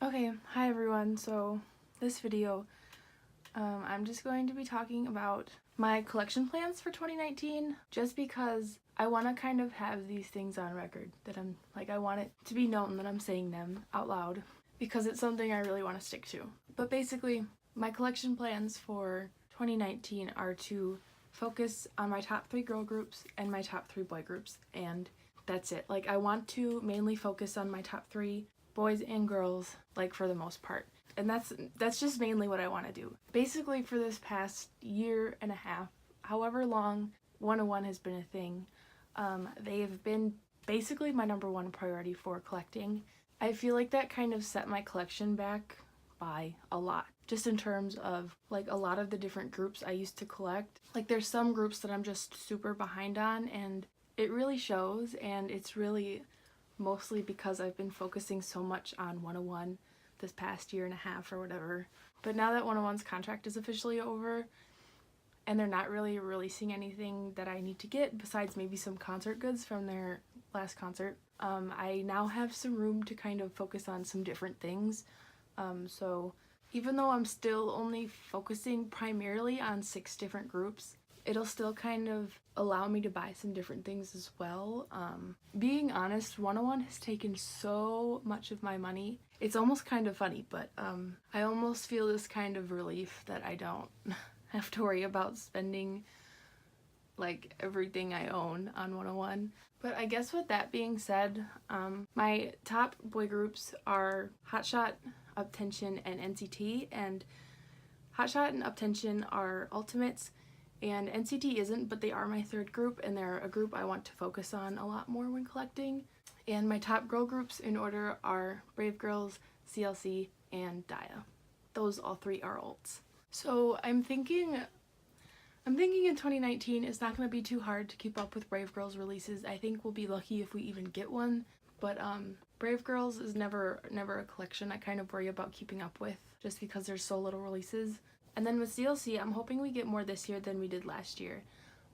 Okay, hi everyone. So this video, I'm just going to be talking about my collection plans for 2019 just because I want to kind of have these things on record that I want it to be known that I'm saying them out loud because it's something I really want to stick to. But basically, my collection plans for 2019 are to focus on my top 3 girl groups and my top 3 boy groups, and that's it. Like, I want to mainly focus on my top 3 boys and girls, like, for the most part. And that's just mainly what I want to do. Basically, for this past year and a half, however long 101 has been a thing, they've been basically my number one priority for collecting. I feel like that kind of set my collection back by a lot, just in terms of like a lot of the different groups I used to collect. Like, there's some groups that I'm just super behind on, and it really shows, and it's really mostly because I've been focusing so much on 101 this past year and a half or whatever. But now that 101's contract is officially over and they're not really releasing anything that I need to get besides maybe some concert goods from their last concert, I now have some room to kind of focus on some different things. So even though I'm still only focusing primarily on 6 different groups, it'll still kind of allow me to buy some different things as well. Being honest, 101 has taken so much of my money. It's almost kind of funny, but I almost feel this kind of relief that I don't have to worry about spending like everything I own on 101. But I guess with that being said, my top boy groups are Hotshot, Uptension, and NCT, and Hotshot and Uptension are ultimates, and NCT isn't, but they are my 3rd group, and they're a group I want to focus on a lot more when collecting. And my top girl groups in order are Brave Girls, CLC, and Daya. Those all 3 are ults. So I'm thinking in 2019 it's not going to be too hard to keep up with Brave Girls releases. I think we'll be lucky if we even get one, but Brave Girls is never a collection I kind of worry about keeping up with just because there's so little releases. And then with CLC, I'm hoping we get more this year than we did last year.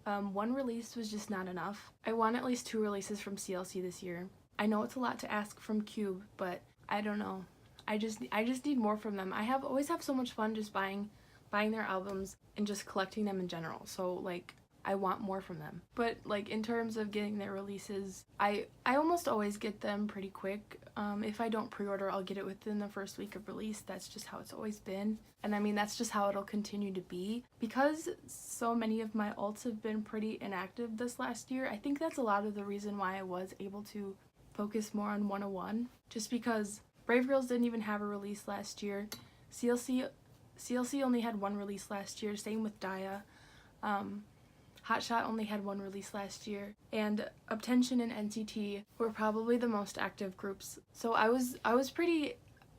1 release was just not enough. I want at least 2 releases from CLC this year. I know it's a lot to ask from Cube, but I don't know. I just need more from them. I always have so much fun just buying their albums and just collecting them in general. So like, I want more from them. But like, in terms of getting their releases, I almost always get them pretty quick. If I don't pre-order, I'll get it within the first week of release. That's just how it's always been. And I mean, that's just how it'll continue to be. Because so many of my ults have been pretty inactive this last year, I think that's a lot of the reason why I was able to focus more on 101. Just because Brave Girls didn't even have a release last year. CLC only had 1 release last year, same with Daya. Hotshot only had 1 release last year, and Uptension and NCT were probably the most active groups. So I was pretty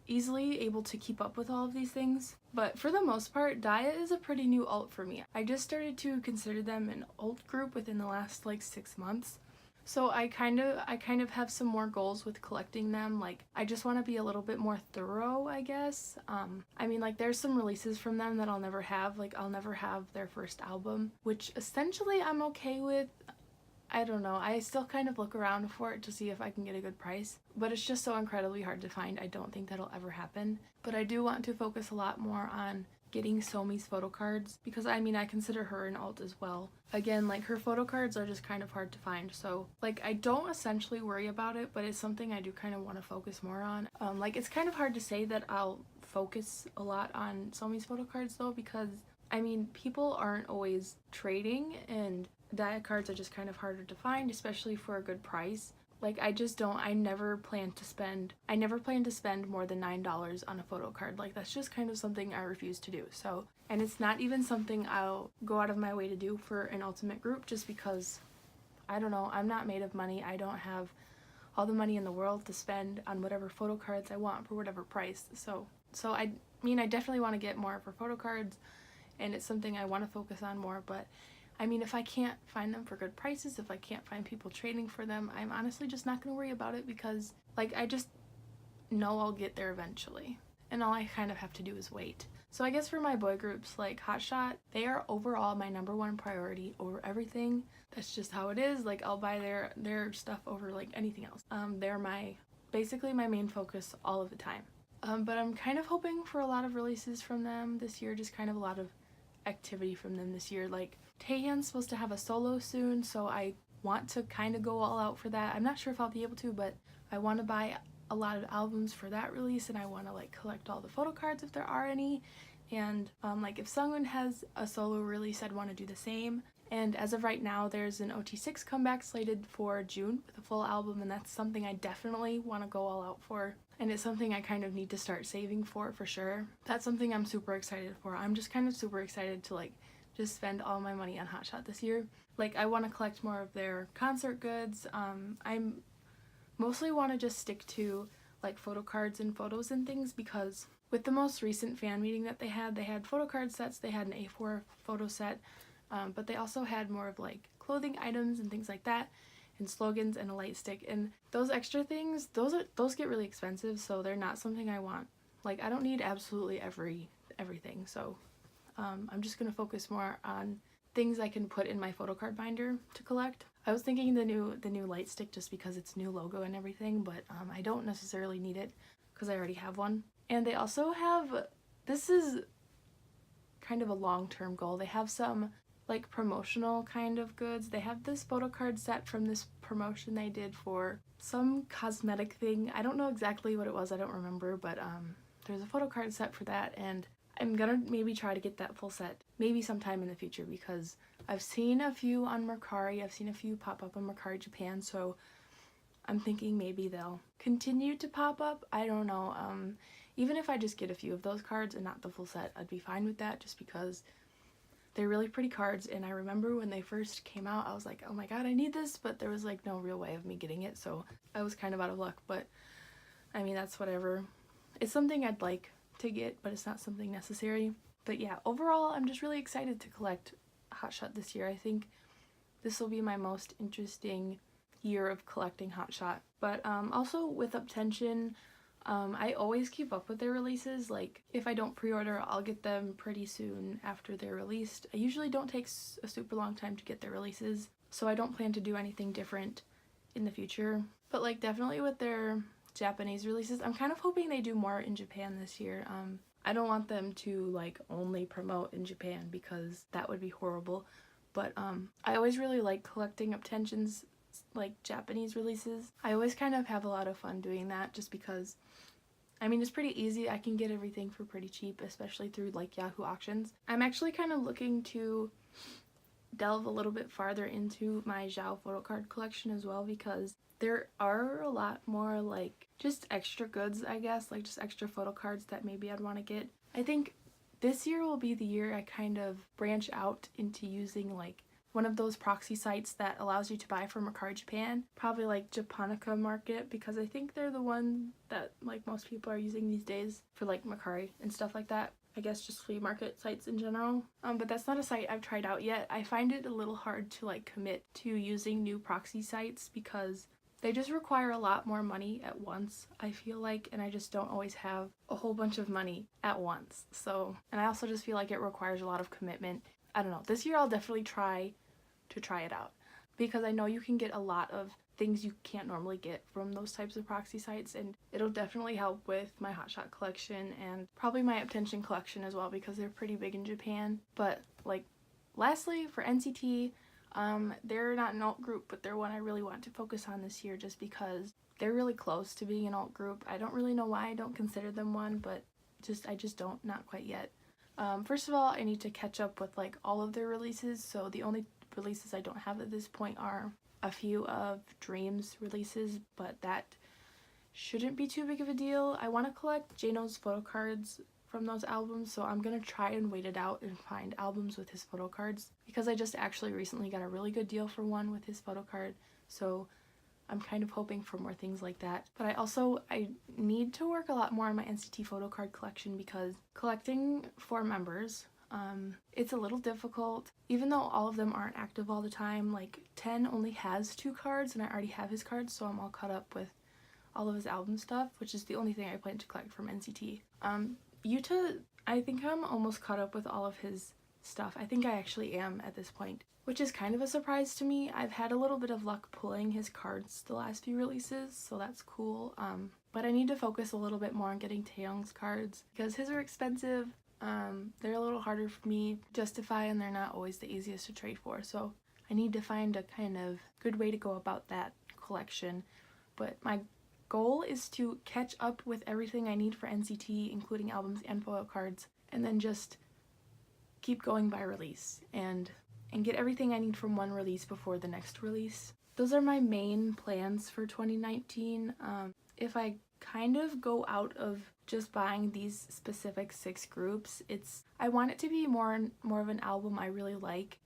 easily able to keep up with all of these things. But for the most part, Daya is a pretty new alt for me. I just started to consider them an alt group within the last like 6 months. So I kind of have some more goals with collecting them. Like, I just want to be a little bit more thorough, I guess. I mean, like, there's some releases from them that I'll never have. Like, I'll never have their first album, which essentially I'm okay with. I don't know. I still kind of look around for it to see if I can get a good price, but it's just so incredibly hard to find. I don't think that'll ever happen. But I do want to focus a lot more on getting Somi's Photocards, because I mean, I consider her an alt as well. Again, like, her Photocards are just kind of hard to find, so like, I don't essentially worry about it, but it's something I do kind of want to focus more on. Like, it's kind of hard to say that I'll focus a lot on Somi's Photocards though, because I mean, people aren't always trading, and Daya cards are just kind of harder to find, especially for a good price. Like, I never plan to spend more than $9 on a photo card. Like, that's just kind of something I refuse to do. So, and it's not even something I'll go out of my way to do for an ultimate group, just because, I don't know, I'm not made of money. I don't have all the money in the world to spend on whatever photo cards I want for whatever price. So I mean, I definitely want to get more of her photo cards, and it's something I want to focus on more, but I mean, if I can't find them for good prices, if I can't find people trading for them, I'm honestly just not going to worry about it, because like, I just know I'll get there eventually, and all I kind of have to do is wait. So I guess for my boy groups, like Hotshot, they are overall my number 1 priority over everything. That's just how it is. Like, I'll buy their stuff over like anything else. They're basically my main focus all of the time. But I'm kind of hoping for a lot of releases from them this year, just kind of a lot of activity from them this year. Like, Taehyun's supposed to have a solo soon, so I want to kind of go all out for that. I'm not sure if I'll be able to, but I want to buy a lot of albums for that release, and I want to like collect all the photo cards if there are any. And like if Sungwoon has a solo release, I'd want to do the same. And as of right now, there's an OT6 comeback slated for June with a full album, and that's something I definitely want to go all out for. And it's something I kind of need to start saving for sure. That's something I'm super excited for. I'm just kind of super excited to like just spend all my money on Hotshot this year. Like, I want to collect more of their concert goods. I'm mostly want to just stick to like photo cards and photos and things, because with the most recent fan meeting that they had photo card sets, they had an A4 photo set, but they also had more of like clothing items and things like that, and slogans and a light stick. And those extra things, those get really expensive, so they're not something I want. Like, I don't need absolutely everything, so I'm just gonna focus more on things I can put in my photo card binder to collect. I was thinking the new light stick just because it's new logo and everything, but I don't necessarily need it because I already have one. And they also have, this is kind of a long-term goal, they have some like promotional kind of goods. They have this photo card set from this promotion they did for some cosmetic thing. I don't know exactly what it was, I don't remember, but there's a photo card set for that, and I'm gonna maybe try to get that full set maybe sometime in the future, because I've seen a few on Mercari, I've seen a few pop up on Mercari Japan, so I'm thinking maybe they'll continue to pop up. I don't know. Even if I just get a few of those cards and not the full set, I'd be fine with that, just because they're really pretty cards. And I remember when they first came out, I was like, oh my god, I need this, but there was like no real way of me getting it, so I was kind of out of luck. But I mean, that's whatever. It's something I'd like to get, but it's not something necessary. But yeah, overall, I'm just really excited to collect Hotshot this year. I think this will be my most interesting year of collecting Hotshot. But also with Uptension, I always keep up with their releases. Like, if I don't pre-order, I'll get them pretty soon after they're released. I usually don't take a super long time to get their releases, so I don't plan to do anything different in the future. But like, definitely with their Japanese releases, I'm kind of hoping they do more in Japan this year. I don't want them to like only promote in Japan, because that would be horrible. But I always really like collecting Uptension's like Japanese releases. I always kind of have a lot of fun doing that, just because I mean, it's pretty easy. I can get everything for pretty cheap, especially through like Yahoo auctions. I'm actually kind of looking to delve a little bit farther into my Zhao photo card collection as well, because there are a lot more like just extra goods, I guess, like just extra photo cards that maybe I'd want to get. I think this year will be the year I kind of branch out into using like one of those proxy sites that allows you to buy from Mercari Japan, probably like Japonica Market, because I think they're the one that like most people are using these days for like Mercari and stuff like that. I guess just flea market sites in general. But that's not a site I've tried out yet. I find it a little hard to like commit to using new proxy sites, because they just require a lot more money at once, I feel like, and I just don't always have a whole bunch of money at once. So, and I also just feel like it requires a lot of commitment. I don't know. This year I'll definitely try it out, because I know you can get a lot of things you can't normally get from those types of proxy sites, and it'll definitely help with my Hotshot collection and probably my Uptension collection as well, because they're pretty big in Japan. But like, lastly, for NCT, they're not an alt group, but they're one I really want to focus on this year, just because they're really close to being an alt group. I don't really know why I don't consider them one, but I just don't, not quite yet. First of all, I need to catch up with like all of their releases, so the only releases I don't have at this point are a few of Dream's releases, but that shouldn't be too big of a deal. I want to collect Jano's photo cards from those albums, so I'm gonna try and wait it out and find albums with his photo cards, because I just actually recently got a really good deal for one with his photo card, so I'm kind of hoping for more things like that. But I need to work a lot more on my NCT photo card collection, because collecting for members, it's a little difficult. Even though all of them aren't active all the time, like 10 only has 2 cards and I already have his cards, so I'm all caught up with all of his album stuff, which is the only thing I plan to collect from NCT. Yuta, I think I'm almost caught up with all of his stuff. I think I actually am at this point, which is kind of a surprise to me. I've had a little bit of luck pulling his cards the last few releases, so that's cool. but I need to focus a little bit more on getting Taeyong's cards because his are expensive. They're a little harder for me to justify, and they're not always the easiest to trade for, so I need to find a kind of good way to go about that collection. But my goal is to catch up with everything I need for NCT, including albums and photo cards, and then just keep going by release and get everything I need from one release before the next release. Those are my main plans for 2019. If I kind of go out of just buying these specific 6 groups, I want it to be more of an album I really like,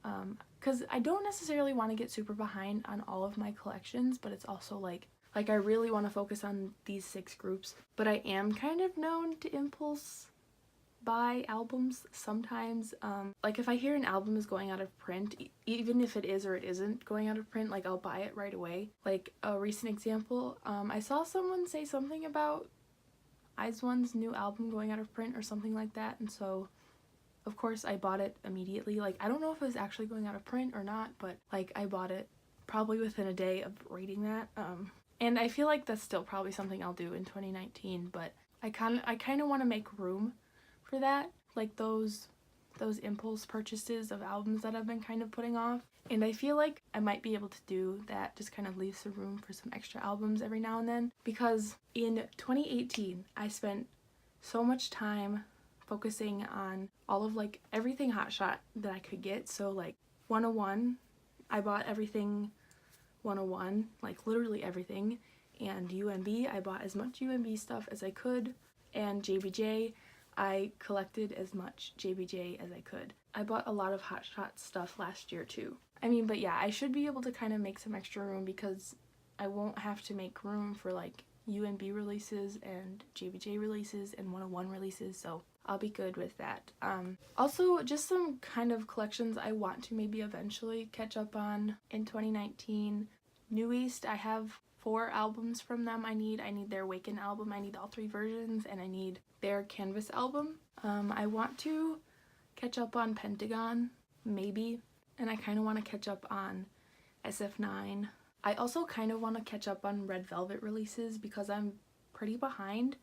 because I don't necessarily want to get super behind on all of my collections, but it's also like I really want to focus on these 6 groups. But I am kind of known to impulse buy albums sometimes. Like if I hear an album is going out of print, even if it is or it isn't going out of print, like I'll buy it right away. Like a recent example, I saw someone say something about IZ*ONE's new album going out of print or something like that, and so of course I bought it immediately. Like I don't know if it was actually going out of print or not, but like I bought it probably within a day of reading that. And I feel like that's still probably something I'll do in 2019, but I kind of want to make room for that, like those impulse purchases of albums that I've been kind of putting off. And I feel like I might be able to do that, just kind of leave some room for some extra albums every now and then, because in 2018 I spent so much time focusing on all of like everything Hotshot that I could get. So like 101, I bought everything 101, like literally everything, and UMB, I bought as much UMB stuff as I could, and JBJ, I collected as much JBJ as I could. I bought a lot of Hotshot stuff last year too. I mean, but yeah, I should be able to kind of make some extra room because I won't have to make room for like UMB releases and JBJ releases and 101 releases, so I'll be good with that. Also, just some kind of collections I want to maybe eventually catch up on in 2019. New East, I have 4 albums from them I need. I need their Waken album, I need all 3 versions, and I need their Canvas album. I want to catch up on Pentagon, maybe, and I kind of want to catch up on SF9. I also kind of want to catch up on Red Velvet releases because I'm pretty behind,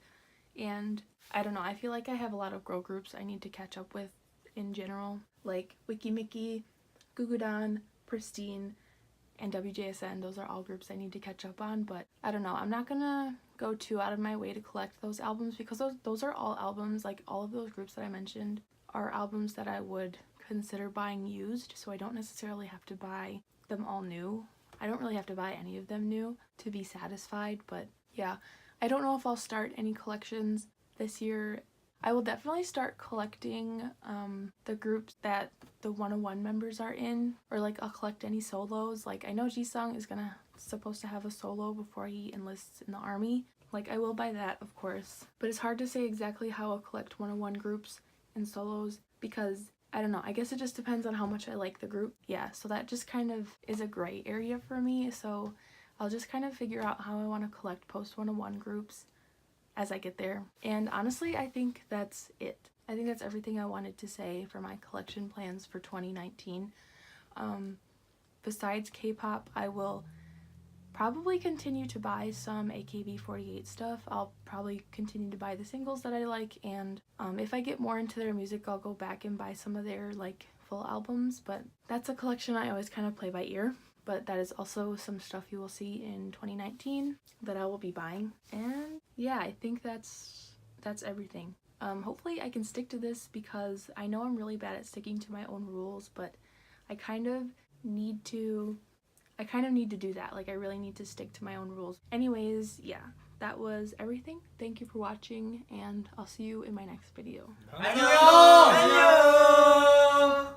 and I don't know, I feel like I have a lot of girl groups I need to catch up with in general, like Wiki Mickey, Gugudan, Pristine, and WJSN. Those are all groups I need to catch up on, but I don't know, I'm not gonna go too out of my way to collect those albums because those are all albums, like all of those groups that I mentioned are albums that I would consider buying used, so I don't necessarily have to buy them all new. I don't really have to buy any of them new to be satisfied, but yeah, I don't know if I'll start any collections this year. I will definitely start collecting the groups that the 101 members are in, or like I'll collect any solos. Like I know Jisung is supposed to have a solo before he enlists in the army. Like I will buy that, of course, but it's hard to say exactly how I'll collect 101 groups and solos because I don't know, I guess it just depends on how much I like the group. Yeah, so that just kind of is a gray area for me, so I'll just kind of figure out how I want to collect post 101 groups as I get there. And honestly, I think that's it. I think that's everything I wanted to say for my collection plans for 2019. Besides K-pop, I will probably continue to buy some AKB48 stuff. I'll probably continue to buy the singles that I like, and if I get more into their music, I'll go back and buy some of their like full albums, but that's a collection I always kind of play by ear. But that is also some stuff you will see in 2019 that I will be buying. And yeah, I think that's everything. Hopefully I can stick to this because I know I'm really bad at sticking to my own rules, but I kind of need to do that. Like I really need to stick to my own rules. Anyways, yeah, that was everything. Thank you for watching, and I'll see you in my next video. 안녕! 안녕!